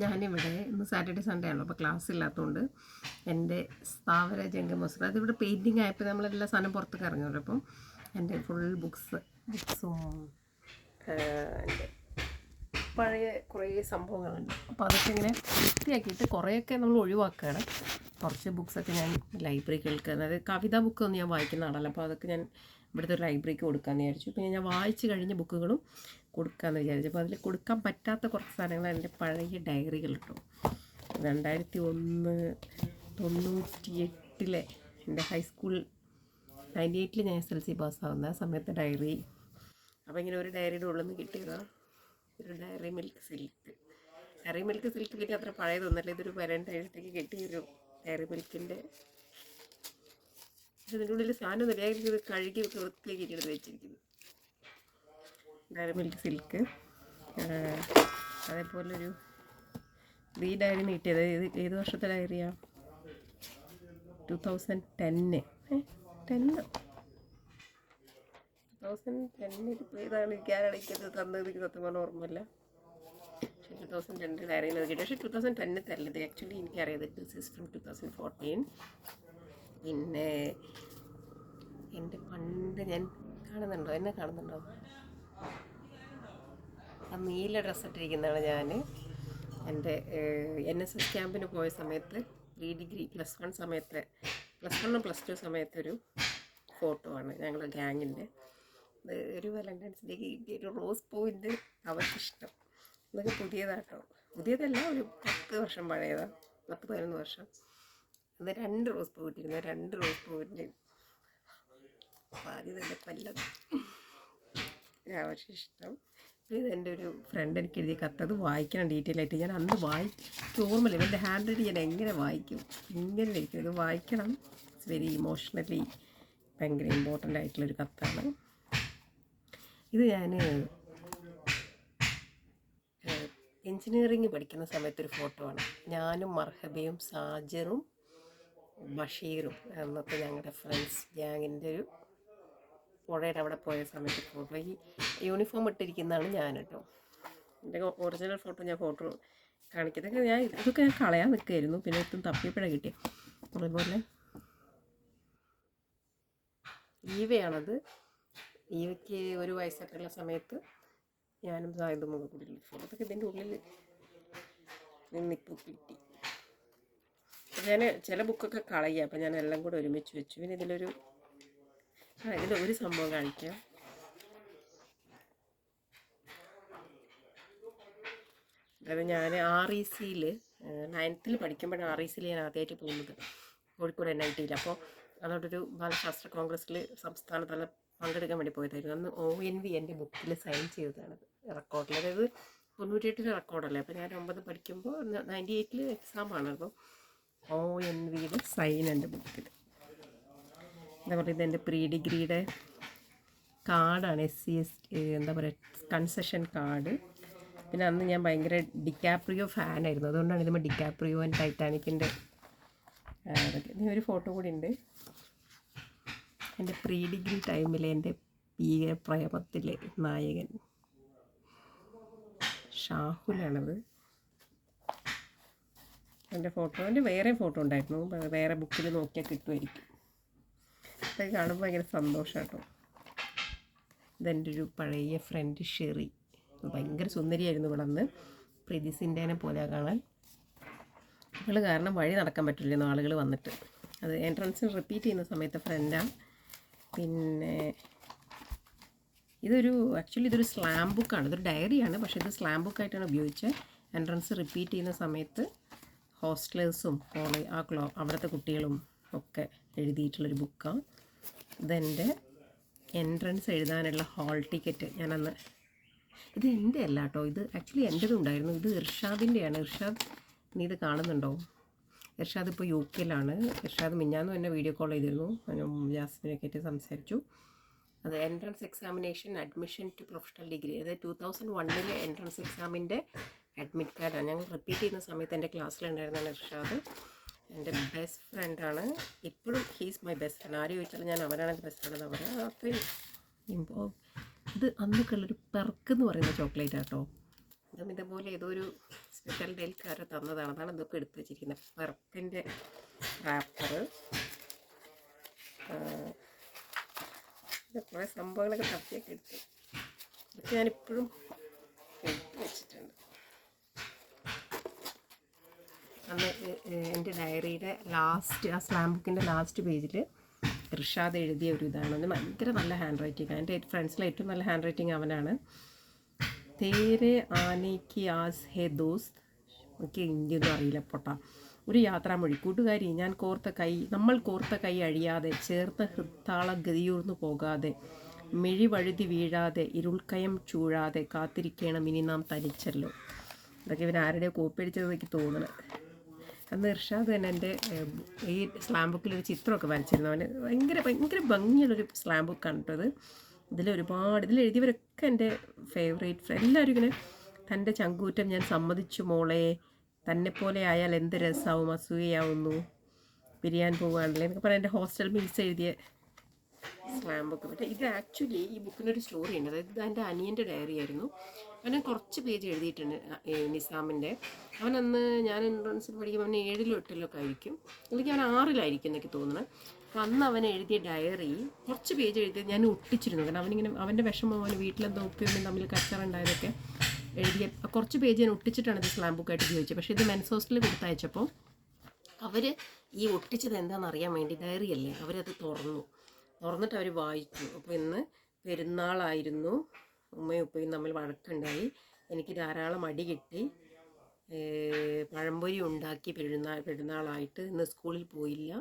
ഞാനിവിടെ ഇന്ന് Saturday Sunday ആണല്ലോ, അപ്പോൾ ക്ലാസ് ഇല്ലാത്തതുകൊണ്ട് എൻ്റെ സ്ഥാവര ജംഗമസുര അതിവിടെ പെയിൻറ്റിങ് ആയപ്പോൾ നമ്മളെല്ലാ സാധനം പുറത്തേക്ക് ഇറങ്ങുമല്ലോ. അപ്പം എൻ്റെ ഫുൾ ബുക്സും എൻ്റെ പഴയ കുറേ സംഭവങ്ങളുണ്ട്. അപ്പോൾ അതൊക്കെ ഇങ്ങനെ വൃത്തിയാക്കിയിട്ട് കുറേയൊക്കെ നമ്മൾ ഒഴിവാക്കുകയാണ്. കുറച്ച് ബുക്സൊക്കെ ഞാൻ ലൈബ്രറികൾക്ക്, അതായത് കവിതാ ബുക്കൊന്നും ഞാൻ വായിക്കുന്ന ആളല്ല, അപ്പോൾ അതൊക്കെ ഞാൻ ഇവിടുത്തെ ഒരു ലൈബ്രറിക്ക് കൊടുക്കാമെന്ന് വിചാരിച്ചു. പിന്നെ ഞാൻ വായിച്ച് കഴിഞ്ഞ ബുക്കുകളും കൊടുക്കാമെന്ന് വിചാരിച്ചു. അപ്പോൾ അതിൽ കൊടുക്കാൻ പറ്റാത്ത കുറച്ച് സാധനങ്ങൾ എൻ്റെ പഴയ ഡയറികൾ കിട്ടും. 1998 എൻ്റെ ഹൈസ്കൂൾ 98 ഞാൻ SLC പാസ്സാവുന്ന സമയത്ത് ഡയറി. അപ്പോൾ ഇങ്ങനെ ഒരു ഡയറിയുടെ ഉള്ളിൽ നിന്ന് കിട്ടിയതാണ് ഒരു Dairy Milk Silk. Dairy Milk Silk പിന്നെ അത്ര പഴയതൊന്നുമല്ല, ഇതൊരു വാലന്റൈൻസിലേക്ക് കിട്ടിയൊരു ഡയറി മിൽക്കിൻ്റെ. പക്ഷെ ഇതിൻ്റെ ഉള്ളിൽ സാധനം നിലയാക്കി ഇത് കഴുകി വൃത്തിയാക്കി എടുത്ത് വെച്ചിരിക്കുന്നു. Diary Milk silk. അതേപോലൊരു ഈ ഡയറി കിട്ടിയത് ഏത് വർഷത്തെ ഡയറിയാണ്? 2010. 2010 ഇപ്പോൾ ഏതാണ് എനിക്കാരടയ്ക്കത് തന്നത്, എനിക്ക് സത്യം പറഞ്ഞാൽ ഓർമ്മയില്ല. പക്ഷേ 2002 ഡയറിയിൽ അത് കിട്ടി. പക്ഷേ 2010 തല്ലത് ആക്ച്വലി എനിക്കറിയാം. This is from 2014. പിന്നെ എൻ്റെ പണ്ട് ഞാൻ എന്നെ കാണുന്നുണ്ടോ? ആ നീല ഡ്രസ്സ് ഇട്ടിരിക്കുന്നതാണ് ഞാൻ എൻ്റെ NSS ക്യാമ്പിന് പോയ സമയത്ത്, പ്രീ ഡിഗ്രി +1 സമയത്ത്, +1 +2 സമയത്തൊരു ഫോട്ടോ ആണ് ഞങ്ങളുടെ ഗ്യാങ്ങിൻ്റെ. ഒരു വാലന്റൈൻസ് ഡേക്ക് കിട്ടിയൊരു റോസ് പൂവിൻ്റെ അവർക്കിഷ്ടം. ഇതൊക്കെ പുതിയതാട്ടോ, പുതിയതല്ല, ഒരു 10 വർഷം പഴയതാണ്, 10-11 വർഷം. അത് 2 റോസ് പൂ കിട്ടിയിരുന്നു. 2 റോസ് പൂവിൻ്റെ ആദ്യം തന്നെ കൊല്ലം അവർക്കിഷ്ടം. ഇതെൻ്റെ ഒരു ഫ്രണ്ട് എനിക്ക് എഴുതിയ കത്ത്. അത് വായിക്കണം ഡീറ്റെയിൽ ആയിട്ട്. ഞാൻ അന്ന് വായിക്കും ഓർമ്മയില്ല, എൻ്റെ ഹാൻഡ് റൈറ്റിങ് ഞാൻ എങ്ങനെ വായിക്കും, ഇങ്ങനെ ഇരിക്കും. ഇത് വായിക്കണം. ഇറ്റ്സ് വെരി ഇമോഷണലി ഭയങ്കര ഇമ്പോർട്ടൻ്റ് ആയിട്ടുള്ളൊരു കത്താണ് ഇത്. ഞാൻ എൻജിനീയറിങ് പഠിക്കുന്ന സമയത്തൊരു ഫോട്ടോ ആണ്. ഞാനും മർഹബയും സാജറും ബഷീറും എന്നൊക്കെ ഞങ്ങളുടെ ഫ്രണ്ട്സ് ഗ്യാങ്ങിൻ്റെ ഒരു പുഴയുടെ അവിടെ പോയ സമയത്ത് ഫോട്ടോ. ഈ യൂണിഫോം ഇട്ടിരിക്കുന്നതാണ് ഞാൻ കേട്ടോ. എൻ്റെ ഒറിജിനൽ ഫോട്ടോ ഞാൻ കാണിക്കുന്നത്. ഇതൊക്കെ ഞാൻ കളയാൻ നിൽക്കുമായിരുന്നു, പിന്നെ ഇതും തപ്പിയപ്പോഴാണ് കിട്ടിയത്. അതുപോലെ ഈവയാണത്. ഈവയ്ക്ക് 1 വയസ്സൊക്കെയുള്ള സമയത്ത് ഞാനും സായുധ മുഖക്കൂടി ഫോട്ടോ. അതൊക്കെ ഇതിൻ്റെ ഉള്ളിൽ നിന്നിപ്പോൾ കിട്ടി. ഞാൻ ചില ബുക്കൊക്കെ കളയുക, അപ്പം ഞാൻ എല്ലാം കൂടെ ഒരുമിച്ച് വെച്ചു. പിന്നെ ഇതിലൊരു സംഭവം കാണിക്കാം. അതായത് ഞാൻ RECയിൽ 9th പഠിക്കുമ്പോഴാണ് RECയിൽ ഞാൻ ആദ്യമായിട്ട് പോകുന്നത്, കോഴിക്കോട് NITയിൽ. അപ്പോൾ അതോടൊരു ബാലശാസ്ത്ര കോൺഗ്രസ്സിൽ സംസ്ഥാനതല പങ്കെടുക്കാൻ വേണ്ടി പോയതായിരുന്നു. അന്ന് ONV എൻ്റെ ബുക്കിൽ സൈൻ ചെയ്തതാണ് റെക്കോർഡിൽ. അതായത് 98 റെക്കോർഡല്ലേ. അപ്പോൾ ഞാൻ 9 പഠിക്കുമ്പോൾ 98 എക്സാമാണ്. അപ്പോൾ ONVയുടെ സൈൻ എൻ്റെ ബുക്കിൽ. അതേപോലെ ഇതെൻ്റെ പ്രീ ഡിഗ്രിയുടെ കാർഡാണ്, SC എന്താ പറയുക, കൺസെഷൻ കാർഡ്. പിന്നെ അന്ന് ഞാൻ ഭയങ്കര ഡിക്കാപ്രിയോ ഫാനായിരുന്നു, അതുകൊണ്ടാണ് ഇതുമ്പോൾ ഡിക്കാപ്രിയോ ആൻഡ് ടൈറ്റാനിക്കിൻ്റെ അതൊക്കെ. ഇനി ഒരു ഫോട്ടോ കൂടി ഉണ്ട്. എൻ്റെ പ്രീ ഡിഗ്രി ടൈമിൽ എൻ്റെ പ്രേമത്തിലെ നായകൻ ഷാഹുലാണത്. എൻ്റെ ഫോട്ടോ, എൻ്റെ വേറെ ഫോട്ടോ ഉണ്ടായിരുന്നു, വേറെ ബുക്കിൽ നോക്കിയാൽ കിട്ടുമായിരിക്കും. അതൊക്കെ കാണുമ്പോൾ ഭയങ്കര സന്തോഷം കേട്ടോ. ഇതെൻ്റെ ഒരു പഴയ ഫ്രണ്ട് ഷെറി, ഭയങ്കര സുന്ദരിയായിരുന്നു. ഇവിടെ നിന്ന് പ്രീതി സിൻഡേനെ പോലെ കാണാൻ. അവൾ കാരണം വഴി നടക്കാൻ പറ്റില്ലായിരുന്നു ആളുകൾ വന്നിട്ട്. അത് എൻട്രൻസിന് റിപ്പീറ്റ് ചെയ്യുന്ന സമയത്ത് ഫ്രണ്ടാണ്. പിന്നെ ആക്ച്വലി ഇതൊരു സ്ലാം ബുക്കാണ്, ഇതൊരു ഡയറിയാണ്, പക്ഷേ ഇത് സ്ലാം ബുക്കായിട്ടാണ് ഉപയോഗിച്ചത്. എൻട്രൻസ് റിപ്പീറ്റ് ചെയ്യുന്ന സമയത്ത് ഹോസ്റ്റലേഴ്സും അവിടുത്തെ കുട്ടികളും ഒക്കെ എഴുതിയിട്ടുള്ളൊരു ബുക്കാണ്. ഇതെൻ്റെ എൻട്രൻസ് എഴുതാനുള്ള ഹാൾ ടിക്കറ്റ്. ഞാനന്ന്, ഇത് എൻ്റെ അല്ല കേട്ടോ, ഇത് ആക്ച്വലി എൻ്റെതും ഉണ്ടായിരുന്നു. ഇത് ഇർഷാദിൻ്റെയാണ്. ഇർഷാദ്, നീ ഇത് കാണുന്നുണ്ടോ? ഇർഷാദ് ഇപ്പോൾ UK-ലാണ്. ഇർഷാദ് മിഞ്ഞാന്നും എന്നെ വീഡിയോ കോൾ ചെയ്തിരുന്നു, ജാസ്മിനൊക്കെ ആയിട്ട് സംസാരിച്ചു. അത് entrance examination admission to professional degree, അതായത് 2001 എൻട്രൻസ് എക്സാമിൻ്റെ അഡ്മിറ്റ് കാർഡാണ്. ഞങ്ങൾ റിപ്പീറ്റ് ചെയ്യുന്ന സമയത്ത് എൻ്റെ ക്ലാസ്സിലുണ്ടായിരുന്നതാണ് ഇർഷാദ്. എൻ്റെ ബെസ്റ്റ് ഫ്രണ്ടാണ് ഇപ്പോഴും. He's my best friend. ആര് ചോദിച്ചാലും ഞാൻ അവരാണ് എൻ്റെ ബെസ്റ്റ് ഫ്രണ്ട്. അവരെ അത്രയും ഇത് അന്നൊക്കെയുള്ളൊരു പെർക്ക് എന്ന് പറയുന്ന ചോക്ലേറ്റ് കേട്ടോ. ഇതും ഇതുപോലെ ഏതോ ഒരു ഹോസ്പിറ്റലിൻ്റെ ആൾക്കാർ തന്നതാണ്. അതാണ് ഇതൊക്കെ എടുത്ത് വെച്ചിരിക്കുന്നത്. വർക്കിൻ്റെ റാപ്പർ, കുറേ സംഭവങ്ങളൊക്കെ തപ്പിയൊക്കെ എടുത്ത് ഇതൊക്കെ ഞാനിപ്പോഴും എടുത്ത് വെച്ചിട്ടുണ്ട്. അന്ന് എൻ്റെ ഡയറിയുടെ ലാസ്റ്റ്, ആ സ്ലാം ബുക്കിൻ്റെ ലാസ്റ്റ് പേജിൽ ഇർഷാദ് എഴുതിയ ഒരു ഇതാണ്. അത് ഭയങ്കര നല്ല ഹാൻഡ് റൈറ്റിംഗ്. എൻ്റെ ഫ്രണ്ട്സിലെ ഏറ്റവും നല്ല ഹാൻഡ് റൈറ്റിംഗ് അവനാണ്. തേരെ ആനേക്ക് ആസ് ഹേ ദോസ്ത്, എനിക്ക് ഹിന്ദിയൊന്നും അറിയില്ല പൊട്ട. ഒരു യാത്രാമൊഴി. കൂട്ടുകാരി, നമ്മൾ കോർത്ത കൈ അഴിയാതെ, ചേർത്ത ഹൃത്താള ഗതിയൂർന്നു പോകാതെ, മിഴി വഴുതി വീഴാതെ, ഇരുൾക്കയം ചൂഴാതെ കാത്തിരിക്കണം ഇനി നാം തനിച്ചല്ലോ. ഇതൊക്കെ ഇവൻ ആരുടെയോ കോപ്പി അടിച്ചത് എനിക്ക് തോന്നുന്നത്. അന്ന് ഇർഷാദ് തന്നെ എൻ്റെ ഈ സ്ലാം ബുക്കിലൊരു ചിത്രമൊക്കെ വരച്ചിരുന്നു. അവന് ഭയങ്കര ഭംഗിയുള്ളൊരു സ്ലാം ബുക്കാണ് കേട്ടത്. ഇതിലെഴുതിയവരൊക്കെ എൻ്റെ ഫേവറേറ്റ്. എല്ലാവരും ഇങ്ങനെ തൻ്റെ ചങ്കൂറ്റം ഞാൻ സമ്മതിച്ചു മോളെ, തന്നെപ്പോലെ ആയാൽ എന്ത് രസമാവും, അസൂയയാവുന്നു, പിരിയാൻ പോവുകയാണല്ലേ എന്നൊക്കെ പറയാൻ എൻ്റെ ഹോസ്റ്റൽ മീൽസ് എഴുതിയ സ്ലാം ബുക്ക്. പക്ഷേ ഇത് ആക്ച്വലി ഈ ബുക്കിനൊരു സ്റ്റോറി ഉണ്ട്. അതായത് ഇത് എൻ്റെ അനിയൻ്റെ ഡയറി ആയിരുന്നു. അവന് കുറച്ച് പേജ് എഴുതിയിട്ടുണ്ട് നിസാമിൻ്റെ. അവനന്ന് ഞാൻ എൻട്രൻസിൽ പഠിക്കുമ്പോൾ അവന് 7-ലും 8-ലും ഒക്കെ ആയിരിക്കും, അല്ലെങ്കിൽ അവൻ 6-ലായിരിക്കും എന്നൊക്കെ തോന്നുന്നത്. അപ്പോൾ അന്ന് അവൻ എഴുതിയ ഡയറി കുറച്ച് പേജ് എഴുതിയത് ഞാൻ ഒട്ടിച്ചിരുന്നു. കാരണം അവനിങ്ങനെ അവൻ്റെ വിഷമം, അവന് വീട്ടിലെന്തോ ഉപ്പയും തമ്മിൽ കച്ചറുണ്ടായതൊക്കെ എഴുതിയ കുറച്ച് പേജ് ഞാൻ ഒട്ടിച്ചിട്ടാണ് ഇത് സ്ലാം ബുക്കായിട്ട് ഉപയോഗിച്ചത്. പക്ഷേ ഇത് മെൻസ് ഹോസ്റ്റലിൽ കൊടുത്തയച്ചപ്പോൾ അവർ ഈ ഒട്ടിച്ചത് എന്താണെന്ന് അറിയാൻ വേണ്ടി, ഡയറി അല്ലേ, അവരത് തുറന്നിട്ട് അവർ വായിച്ചു. അപ്പോൾ ഇന്ന് പെരുന്നാളായിരുന്നു, ഉമ്മയും ഉപ്പയും തമ്മിൽ വഴക്കുണ്ടായി, എനിക്ക് ധാരാളം അടി കിട്ടി, പഴംപൊരി ഉണ്ടാക്കി പെരുന്നാളായിട്ട് ഇന്ന് സ്കൂളിൽ പോയില്ല,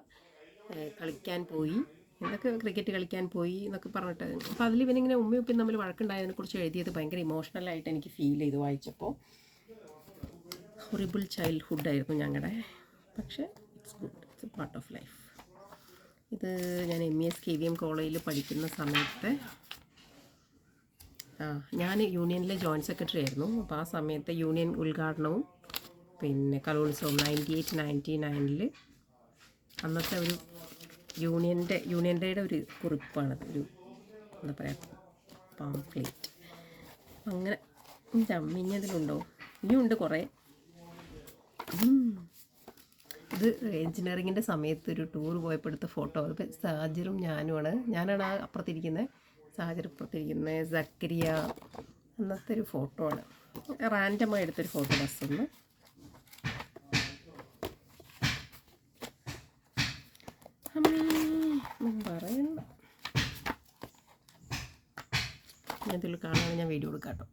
കളിക്കാൻ പോയി, എന്നൊക്കെ ക്രിക്കറ്റ് കളിക്കാൻ പോയി എന്നൊക്കെ പറഞ്ഞിട്ട്. അപ്പോൾ അതിൽ ഇവനിങ്ങനെ ഉമ്മയും ഉപ്പയും തമ്മിൽ വഴക്കുണ്ടായതിനെക്കുറിച്ച് എഴുതിയത് ഭയങ്കര ഇമോഷണലായിട്ട് എനിക്ക് ഫീൽ ചെയ്തു വായിച്ചപ്പോൾ. ഹൊറിബിൾ ചൈൽഡ്ഹുഡായിരുന്നു ഞങ്ങളുടെ. പക്ഷേ it's good, it's A part of life. ഇത് ഞാൻ MES KVM കോളേജിൽ പഠിക്കുന്ന സമയത്ത്, ഞാൻ യൂണിയനിലെ ജോയിൻറ്റ് സെക്രട്ടറി ആയിരുന്നു. അപ്പോൾ ആ സമയത്ത് യൂണിയൻ ഉദ്ഘാടനവും പിന്നെ കലോത്സവം 98-99 അന്നത്തെ ഒരു യൂണിയൻ ഡേയുടെ ഒരു കുറിപ്പാണത്. ഒരു എന്താ പറയുക, പാംഫ്ലേറ്റ്. അങ്ങനെ ചമ്മിഞ്ഞതിലുണ്ടോ, ഇനിയുണ്ട് കുറേ. ഇത് എൻജിനീയറിങ്ങിൻ്റെ സമയത്ത് ഒരു ടൂർ പോയപ്പോൾ എടുത്ത ഫോട്ടോ. അതിപ്പോൾ സാജിറും ഞാനാണ് ആ അപ്പുറത്തിരിക്കുന്നത്, സാജിർ ഇപ്പുറത്തിരിക്കുന്നത്, സക്കരിയ. അന്നത്തെ ഒരു ഫോട്ടോ ആണ്, റാൻഡമായി എടുത്തൊരു ഫോട്ടോ ബസ്സൊന്ന്. പറയണ്ട, ഇതിൽ കാണാൻ ഞാൻ വീഡിയോ എടുക്കാം കേട്ടോ.